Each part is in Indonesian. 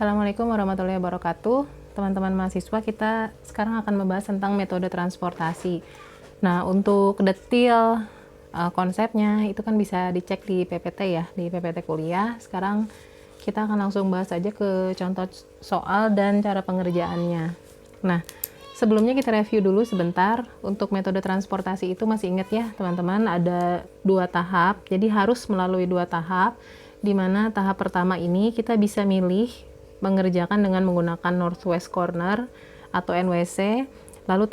Assalamualaikum warahmatullahi wabarakatuh. Teman-teman mahasiswa, kita sekarang akan membahas tentang metode transportasi. Nah, untuk detail konsepnya itu kan bisa dicek di PPT ya, di PPT kuliah. Sekarang kita akan langsung bahas aja ke contoh soal dan cara pengerjaannya. Nah, sebelumnya kita review dulu sebentar. Untuk metode transportasi itu masih ingat ya teman-teman, ada 2 tahap. Jadi harus melalui 2 tahap, di mana tahap pertama ini kita bisa milih mengerjakan dengan menggunakan northwest corner atau NWC, lalu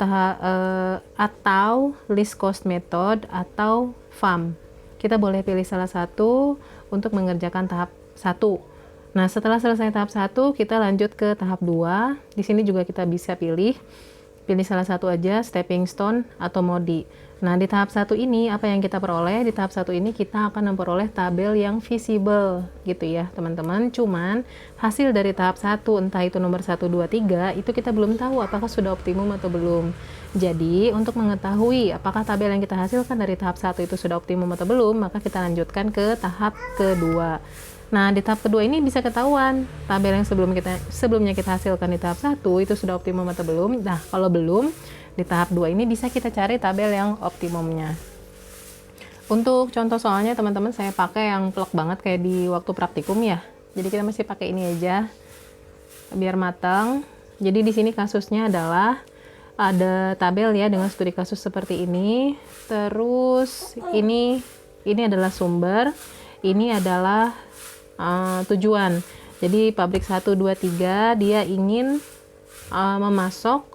atau least cost method atau FAM. Kita boleh pilih salah satu untuk mengerjakan tahap 1. Nah, setelah selesai tahap 1, kita lanjut ke tahap 2. Di sini juga kita bisa pilih salah satu aja, stepping stone atau modi. Nah, di tahap 1 ini apa yang kita peroleh? Di tahap 1 ini kita akan memperoleh tabel yang visible gitu ya teman-teman. Cuman hasil dari tahap 1, entah itu nomor 1, 2, 3, itu kita belum tahu apakah sudah optimum atau belum. Jadi untuk mengetahui apakah tabel yang kita hasilkan dari tahap 1 itu sudah optimum atau belum, maka kita lanjutkan ke tahap kedua. Nah, di tahap kedua ini bisa ketahuan tabel yang sebelumnya kita hasilkan di tahap 1 itu sudah optimum atau belum. Nah, kalau belum, di tahap 2 ini bisa kita cari tabel yang optimumnya. Untuk contoh soalnya teman-teman saya pakai yang plek banget kayak di waktu praktikum ya. Jadi kita masih pakai ini aja biar matang. Jadi di sini kasusnya adalah ada tabel ya dengan studi kasus seperti ini. Terus ini adalah sumber, ini adalah tujuan. Jadi pabrik 1, 2, 3 dia ingin memasok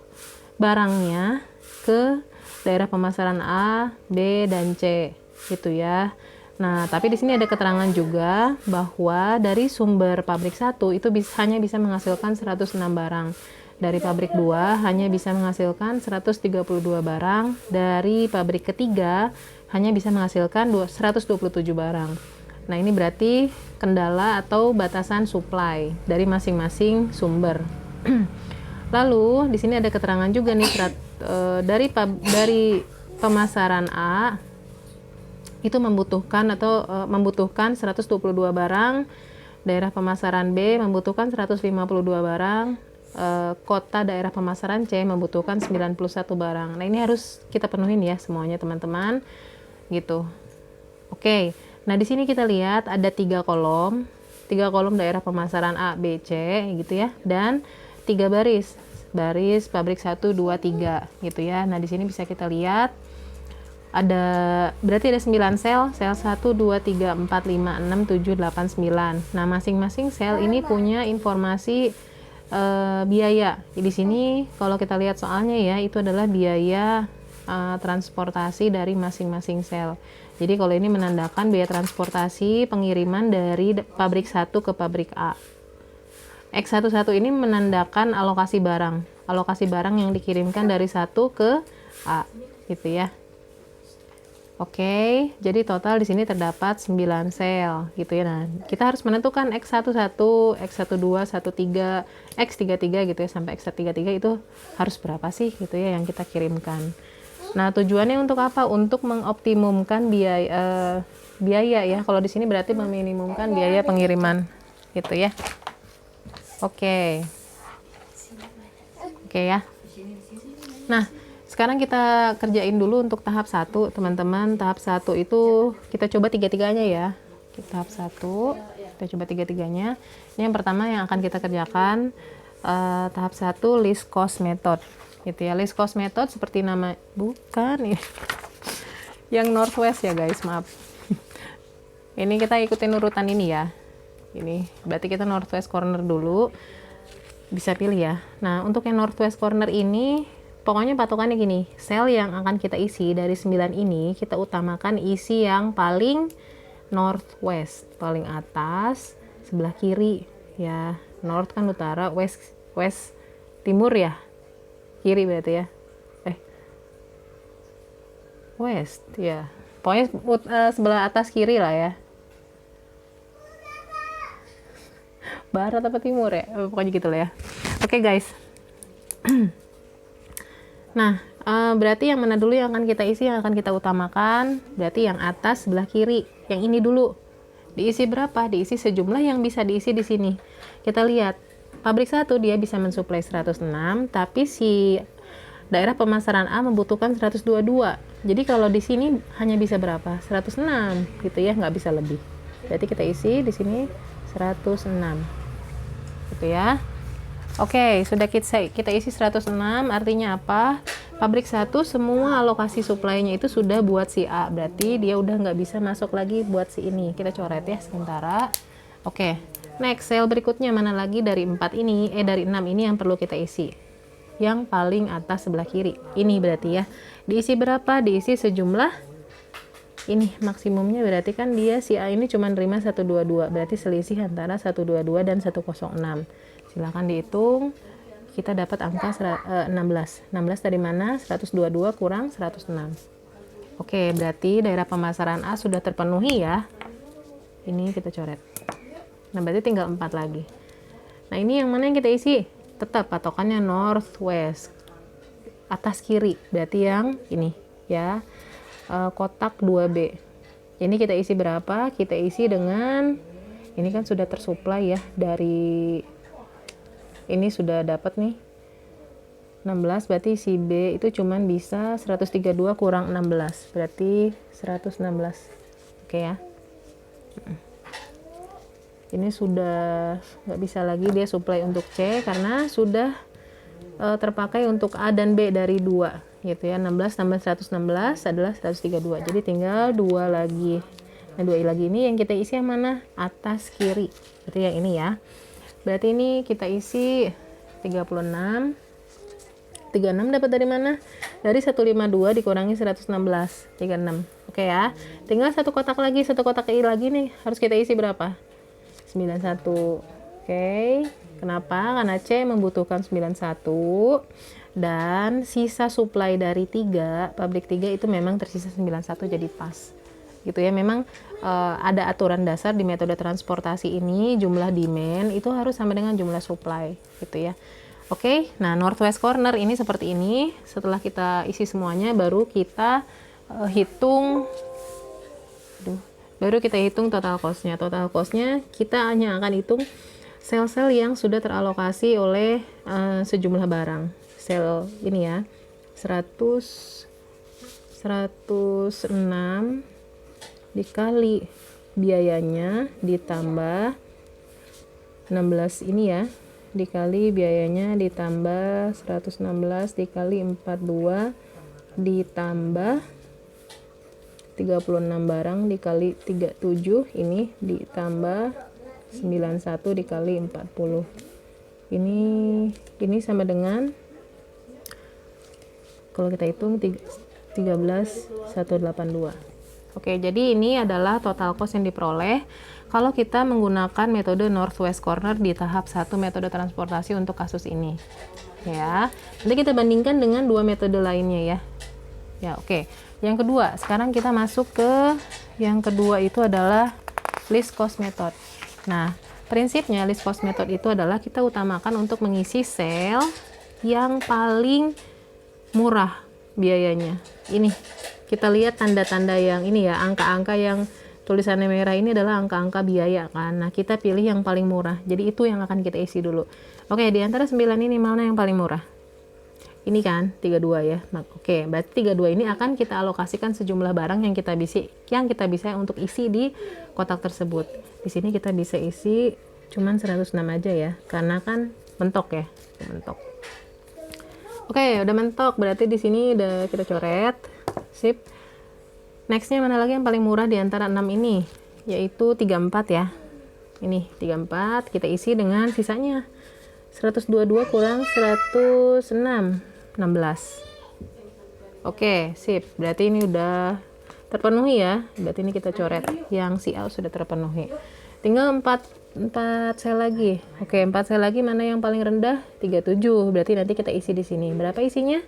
barangnya ke daerah pemasaran A, B, dan C gitu ya. Nah, tapi di sini ada keterangan juga bahwa dari sumber pabrik 1 itu hanya bisa menghasilkan 106 barang. Dari pabrik 2 hanya bisa menghasilkan 132 barang. Dari pabrik ketiga hanya bisa menghasilkan 127 barang. Nah, ini berarti kendala atau batasan supply dari masing-masing sumber. Lalu di sini ada keterangan juga nih dari pemasaran A itu membutuhkan 122 barang, daerah pemasaran B membutuhkan 152 barang, kota daerah pemasaran C membutuhkan 91 barang. Nah, ini harus kita penuhin ya semuanya teman-teman gitu. Oke. Nah, di sini kita lihat ada 3 kolom daerah pemasaran A, B, C gitu ya, dan 3 baris pabrik 1, 2, 3 gitu ya. Nah, di sini bisa kita lihat berarti ada 9 sel 1, 2, 3, 4, 5, 6, 7, 8, 9. Nah, masing-masing sel ini punya informasi biaya. Di sini kalau kita lihat soalnya ya, itu adalah biaya transportasi dari masing-masing sel. Jadi kalau ini menandakan biaya transportasi pengiriman dari pabrik 1 ke pabrik A. X11 ini menandakan alokasi barang yang dikirimkan dari 1 ke A gitu ya. Oke, jadi total di sini terdapat 9 sel gitu ya. Nah, kita harus menentukan X11, X12, 13, X33 gitu ya, sampai X33 itu harus berapa sih gitu ya yang kita kirimkan. Nah, tujuannya untuk apa? Untuk mengoptimumkan biaya ya. Kalau di sini berarti meminimumkan biaya pengiriman gitu ya. Oke ya. Nah, sekarang kita kerjain dulu untuk tahap 1 teman-teman. Tahap 1 itu kita coba 3-3-nya ya. Tahap 1 kita coba 3-3-nya. Ini yang pertama yang akan kita kerjakan, tahap 1 least cost method gitu ya. Least cost method seperti nama bukan ya. Yang northwest ya guys, maaf. Ini kita ikutin urutan ini ya. Ini berarti kita northwest corner dulu. Bisa pilih ya. Nah, untuk yang northwest corner ini pokoknya patokannya gini, sel yang akan kita isi dari 9 ini kita utamakan isi yang paling northwest, paling atas sebelah kiri ya. North kan utara, west timur ya. Kiri berarti ya. West ya. Pokoknya sebelah atas kiri lah ya. Barat apa timur ya? Pokoknya gitu lah ya. Oke guys. Nah, berarti yang mana dulu yang akan kita isi, yang akan kita utamakan? Berarti yang atas sebelah kiri. Yang ini dulu. Diisi berapa? Diisi sejumlah yang bisa diisi di sini. Kita lihat pabrik 1 dia bisa mensuplai 106, tapi si daerah pemasaran A membutuhkan 122. Jadi kalau di sini hanya bisa berapa? 106 gitu ya, nggak bisa lebih. Berarti kita isi di sini 106 gitu ya. Oke, sudah kita isi 106, artinya apa? Pabrik 1 semua alokasi suplainya itu sudah buat si A, berarti dia udah nggak bisa masuk lagi buat si ini. Kita coret ya sementara. Oke, next sel berikutnya mana lagi dari 4 ini, dari 6 ini yang perlu kita isi. Yang paling atas sebelah kiri. Ini berarti ya. Diisi berapa? Diisi sejumlah ini maksimumnya, berarti kan dia si A ini cuma nerima 122, berarti selisih antara 122 dan 106. Silahkan dihitung, kita dapat angka 16 dari mana? 122 kurang 106. Oke, berarti daerah pemasaran A sudah terpenuhi ya, ini kita coret. Nah berarti tinggal 4 lagi. Nah ini yang mana yang kita isi? Tetap patokannya northwest, atas kiri, berarti yang ini ya, kotak 2B. Ini kita isi berapa? Kita isi dengan, ini kan sudah tersuplai ya, dari ini sudah dapat nih 16, berarti si B itu cuman bisa 132 kurang 16, berarti 116. Oke ya, ini sudah nggak bisa lagi dia supply untuk C karena sudah terpakai untuk A dan B dari 2 gitu ya. 16 tambah 116 adalah 132, jadi tinggal 2 lagi. Nah 2 lagi ini yang kita isi yang mana? Atas kiri, berarti yang ini ya. Berarti ini kita isi 36. 36 dapat dari mana? Dari 152 dikurangi 116, 36. Oke ya. Tinggal satu kotak lagi lagi nih. Harus kita isi berapa? 91. Oke. Kenapa? Karena C membutuhkan 91 dan sisa supply dari 3, pabrik 3 itu memang tersisa 91, jadi pas. Gitu ya, memang ada aturan dasar di metode transportasi ini, jumlah demand itu harus sama dengan jumlah supply gitu ya. Oke, nah northwest corner ini seperti ini. Setelah kita isi semuanya baru kita hitung total cost-nya. Total cost-nya kita hanya akan hitung sel-sel yang sudah teralokasi oleh sejumlah barang. Sel ini ya, 106 dikali biayanya ditambah 16 ini ya, dikali biayanya ditambah 116 dikali 42 ditambah 36 barang dikali 37 ini ditambah 91 dikali 40. Ini sama dengan, kalau kita hitung 13.182. Oke, jadi ini adalah total cost yang diperoleh kalau kita menggunakan metode northwest corner di tahap 1 metode transportasi untuk kasus ini. Ya, nanti kita bandingkan dengan 2 metode lainnya ya. Ya, oke. Yang kedua, sekarang kita masuk ke yang kedua, itu adalah least cost method. Nah, prinsipnya least cost method itu adalah kita utamakan untuk mengisi sel yang paling murah biayanya. Ini kita lihat tanda-tanda yang ini ya, angka-angka yang tulisannya merah ini adalah angka-angka biaya kan. Nah, kita pilih yang paling murah. Jadi itu yang akan kita isi dulu. Oke, di antara 9 ini mana yang paling murah? Ini kan 32 ya. Nah, oke, berarti 32 ini akan kita alokasikan sejumlah barang yang kita bisa untuk isi di kotak tersebut. Di sini kita bisa isi cuman 106 aja ya, karena kan mentok ya, mentok. Oke, udah mentok, berarti di sini udah kita coret. Sip. Nextnya mana lagi yang paling murah di antara 6 ini? Yaitu 34 ya. Ini 34, kita isi dengan sisanya 122 kurang 106, 16. Oke, sip. Berarti ini udah terpenuhi ya. Berarti ini kita coret. Yang si A sudah terpenuhi. Tinggal 4 sel lagi. Oke, 4 sel lagi mana yang paling rendah? 37. Berarti nanti kita isi di sini. Berapa isinya?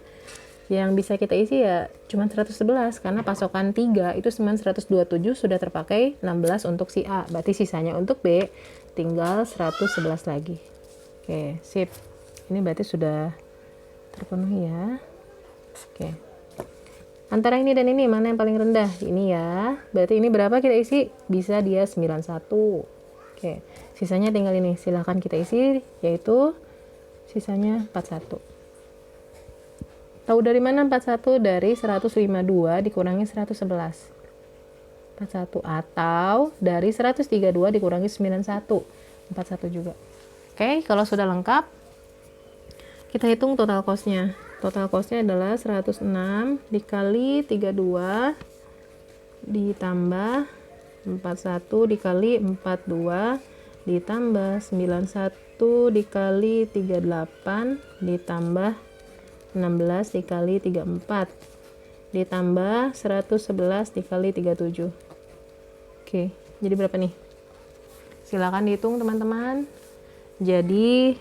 Yang bisa kita isi ya cuma 111 karena pasokan 3 itu cuma 127, sudah terpakai 16 untuk si A. Berarti sisanya untuk B tinggal 111 lagi. Oke, sip. Ini berarti sudah terpenuhi ya. Oke. Antara ini dan ini mana yang paling rendah? Ini ya. Berarti ini berapa kita isi? Bisa dia 91. Oke, sisanya tinggal ini. Silahkan kita isi, yaitu sisanya 41. Tahu dari mana 41? Dari 152 dikurangi 111. 41 atau dari 132 dikurangi 91. 41 juga. Oke, kalau sudah lengkap, kita hitung total cost-nya. Total cost-nya adalah 106 dikali 32 ditambah 41 dikali 42 ditambah 91 dikali 38 ditambah 16 dikali 34 ditambah 111 dikali 37. Oke, jadi berapa nih? Silakan dihitung teman-teman. Jadi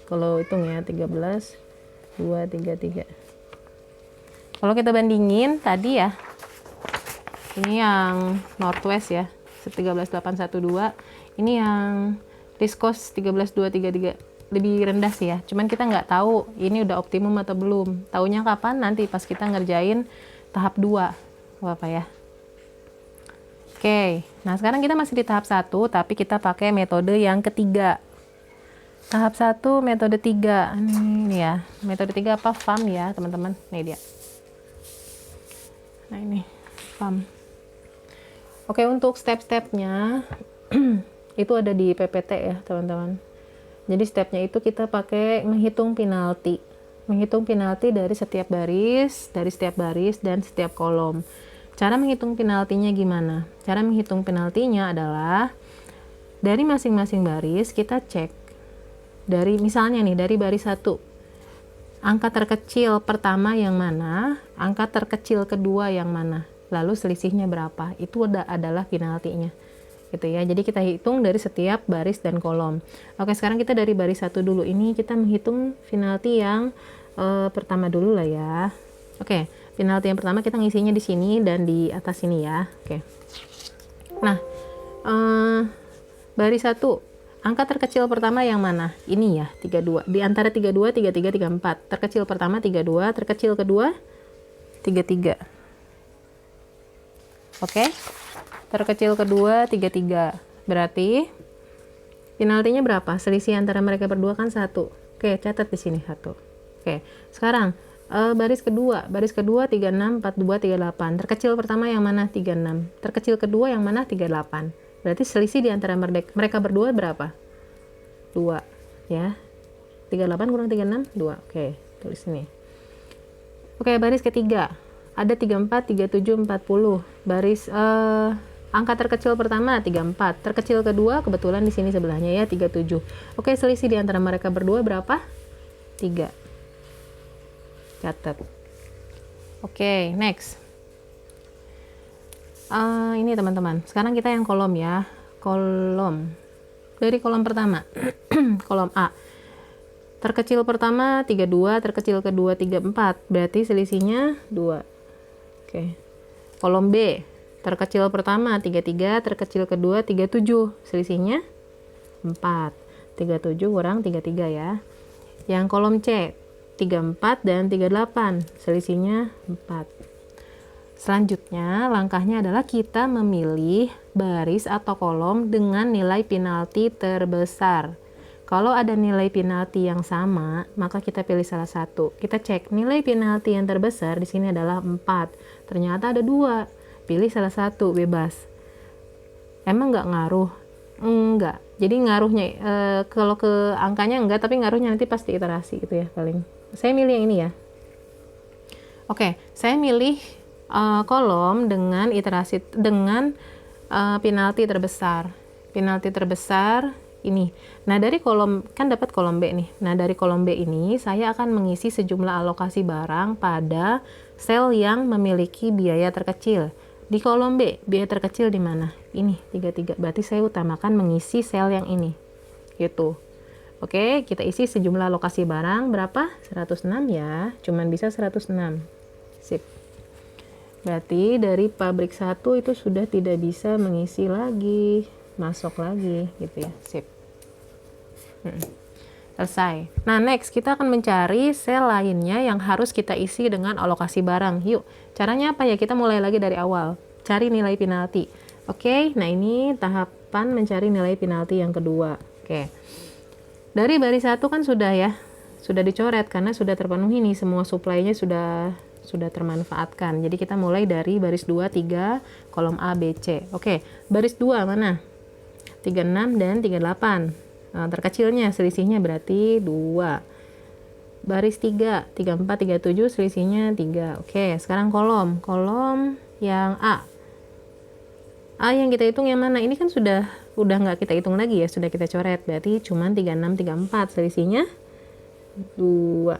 kalau hitung ya 13 233. Kalau kita bandingin tadi ya, ini yang Northwest ya, 13812. Ini yang risk cost 13233, lebih rendah sih ya. Cuman kita nggak tahu ini udah optimum atau belum. Taunya kapan? Nanti pas kita ngerjain tahap 2. Apa ya? Oke, nah sekarang kita masih di tahap 1, tapi kita pakai metode yang ketiga. Tahap 1 metode 3. Ini ya, metode 3 apa? FAM ya teman-teman. Nih dia. Nah ini, FAM. Oke, untuk step-stepnya itu ada di PPT ya teman-teman. Jadi stepnya itu kita pakai menghitung penalti. Menghitung penalti dari setiap baris, dan setiap kolom. Cara menghitung penaltinya gimana? Cara menghitung penaltinya adalah dari masing-masing baris kita cek. Dari misalnya nih, dari baris 1. Angka terkecil pertama yang mana? Angka terkecil kedua yang mana? Lalu selisihnya berapa? Itu adalah penaltinya. Gitu ya. Jadi kita hitung dari setiap baris dan kolom. Oke, sekarang kita dari baris 1 dulu. Ini kita menghitung penalti yang pertama dulu lah ya. Oke, penalti yang pertama kita ngisinya di sini dan di atas sini ya. Oke. Nah, baris 1, angka terkecil pertama yang mana? Ini ya, 32. Di antara 32, 33, 34. Terkecil pertama 32, terkecil kedua 33. Oke. Terkecil kedua 33. Berarti penaltinya berapa? Selisih antara mereka berdua kan 1. Oke, catat di sini 1. Oke. Sekarang baris kedua 36, 42, 38. Terkecil pertama yang mana? 36. Terkecil kedua yang mana? 38. Berarti selisih di antara mereka berdua berapa? 2 ya. 38 kurang 36 2. Oke, tulis ini. Oke, baris ketiga ada 34, 37, 40. Baris angka terkecil pertama 34. Terkecil kedua kebetulan di sini sebelahnya ya 37. Oke, selisih di antara mereka berdua berapa? 3. Catat. Oke, next. Ini teman-teman. Sekarang kita yang kolom ya. Kolom. Dari kolom pertama. Kolom A. Terkecil pertama 32, terkecil kedua 34. Berarti selisihnya 2. Oke. Kolom B. Terkecil pertama 33, terkecil kedua 37. Selisihnya 4. 37 kurang 33 ya. Yang kolom C. 34 dan 38. Selisihnya 4. Selanjutnya, langkahnya adalah kita memilih baris atau kolom dengan nilai penalti terbesar. Kalau ada nilai penalti yang sama, maka kita pilih salah satu. Kita cek nilai penalti yang terbesar di sini adalah 4. Ternyata ada 2. Pilih salah satu, bebas. Emang nggak ngaruh? Enggak. Jadi ngaruhnya, kalau ke angkanya enggak, tapi ngaruhnya nanti pasti iterasi gitu ya paling. Saya milih yang ini ya. Oke, saya milih kolom dengan iterasi dengan penalti terbesar. Penalti terbesar ini. Nah, dari kolom kan dapat kolom B nih. Nah, dari kolom B ini saya akan mengisi sejumlah alokasi barang pada sel yang memiliki biaya terkecil. Di kolom B, biaya terkecil di mana? Ini 33. Berarti saya utamakan mengisi sel yang ini. Gitu. Oke, kita isi sejumlah alokasi barang berapa? 106 ya. Cuman bisa 106. Sip. Berarti dari pabrik 1 itu sudah tidak bisa mengisi lagi, masuk lagi gitu ya. Sip. Selesai. Nah, next kita akan mencari sel lainnya yang harus kita isi dengan alokasi barang. Yuk, caranya apa ya? Kita mulai lagi dari awal. Cari nilai penalti. Oke, nah ini tahapan mencari nilai penalti yang kedua. Oke, dari baris 1 kan sudah ya, sudah dicoret karena sudah terpenuhi nih, semua supply-nya sudah termanfaatkan. Jadi kita mulai dari baris 2, 3, kolom A, B, C. Oke, baris 2 mana? 36 dan 38. Nah, terkecilnya selisihnya berarti 2. Baris 3, 34, 37 selisihnya 3. Oke, sekarang kolom yang A. A yang kita hitung yang mana? Ini kan udah nggak kita hitung lagi ya, sudah kita coret. Berarti cuma 36, 34 selisihnya 2.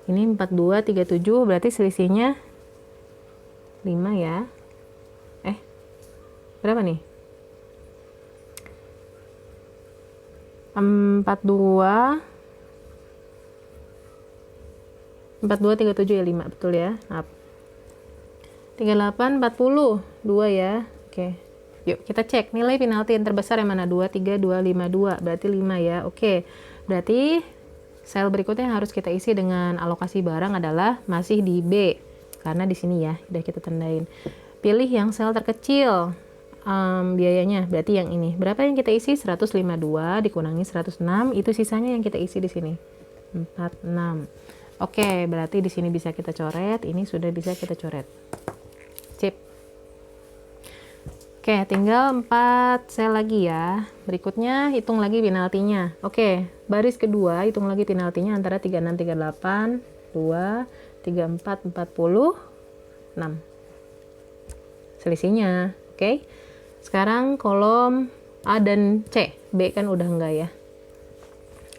Ini 42, 37 berarti selisihnya 5 ya. Berapa nih? 42 37 ya, 5 betul ya. Maaf. 38 40 2 ya. Oke. Yuk kita cek nilai penalti yang terbesar yang mana? 2 3 2 5 2. Berarti 5 ya. Oke. Berarti sel berikutnya yang harus kita isi dengan alokasi barang adalah masih di B. Karena di sini ya, udah kita tandain. Pilih yang sel terkecil. Biayanya berarti yang ini. Berapa yang kita isi? 152 dikurangi 106, itu sisanya yang kita isi di sini. 46. Oke, berarti di sini bisa kita coret, ini sudah bisa kita coret. Sip. Oke, tinggal 4 sel lagi ya. Berikutnya hitung lagi penaltinya. Oke, baris kedua hitung lagi penaltinya antara 36 38 2 34 46. Selisihnya. Oke. Sekarang kolom A dan C. B kan udah enggak ya.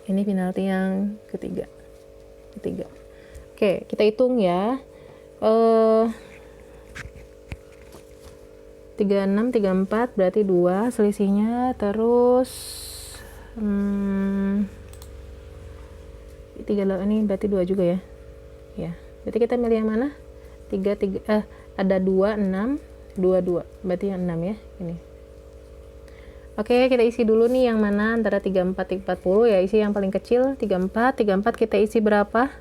Ini penalti yang ketiga. Oke, kita hitung ya. 36 34 berarti 2 selisihnya, terus 38 ini berarti 2 juga ya. Ya, berarti kita milih yang mana? 3 ada 2 6 2 2. Berarti yang 6 ya, ini. Oke, kita isi dulu nih yang mana antara 34 40 ya, isi yang paling kecil 34 kita isi berapa?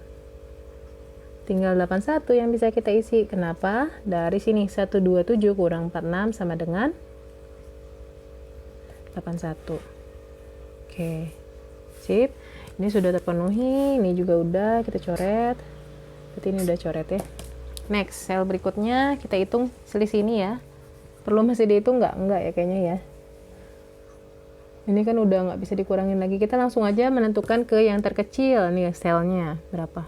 Tinggal 81 yang bisa kita isi. Kenapa? Dari sini 127 kurang 46 sama dengan 81. Oke. Sip. Ini sudah terpenuhi, ini juga udah kita coret. Berarti ini udah coret ya. Next, sel berikutnya kita hitung selisih ini ya. Perlu masih dihitung nggak? Enggak ya kayaknya ya. Ini kan udah nggak bisa dikurangin lagi. Kita langsung aja menentukan ke yang terkecil nih selnya berapa.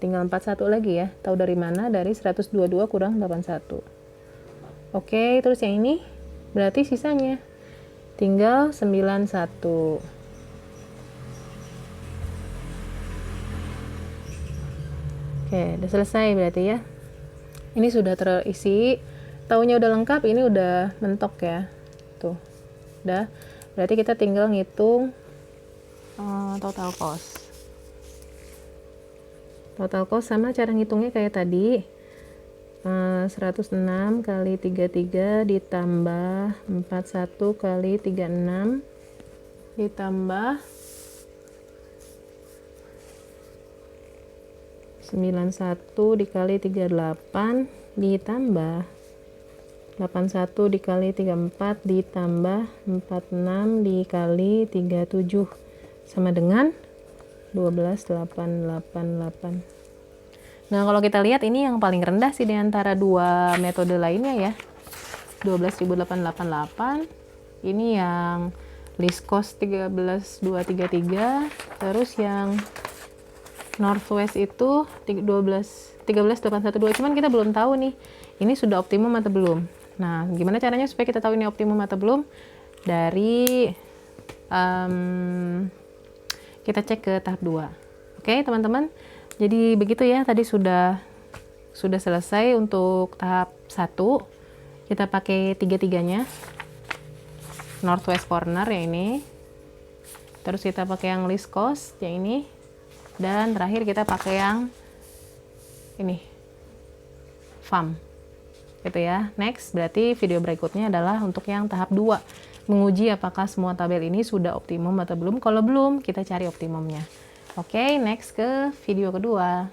Tinggal 41 lagi ya. Tahu dari mana? Dari 122 kurang 81. Oke, terus yang ini berarti sisanya tinggal 91. Oke, udah selesai berarti ya. Ini sudah terisi. Taunya udah lengkap, ini udah mentok ya. Tuh. Udah. Berarti kita tinggal ngitung total cost. Total cost sama cara ngitungnya kayak tadi. 106 kali 33 ditambah 41 kali 36 ditambah 91 dikali 38 ditambah 81 dikali 34 ditambah 46 dikali 37 sama dengan 12.888. Nah, kalau kita lihat ini yang paling rendah sih di antara dua metode lainnya ya. 12.888. Ini yang list cost 13.233, terus yang Northwest itu 13.812. Cuman kita belum tahu nih, ini sudah optimum atau belum. Nah, gimana caranya supaya kita tahu ini optimum atau belum? Dari kita cek ke tahap 2. Oke, teman-teman. Jadi begitu ya, tadi sudah selesai untuk tahap 1. Kita pakai tiga-tiganya. Northwest corner yang ini. Terus kita pakai yang list cost yang ini. Dan terakhir kita pakai yang ini. FAM. Gitu ya. Next, berarti video berikutnya adalah untuk yang tahap 2. Menguji apakah semua tabel ini sudah optimum atau belum. Kalau belum, kita cari optimumnya. Oke, next ke video kedua.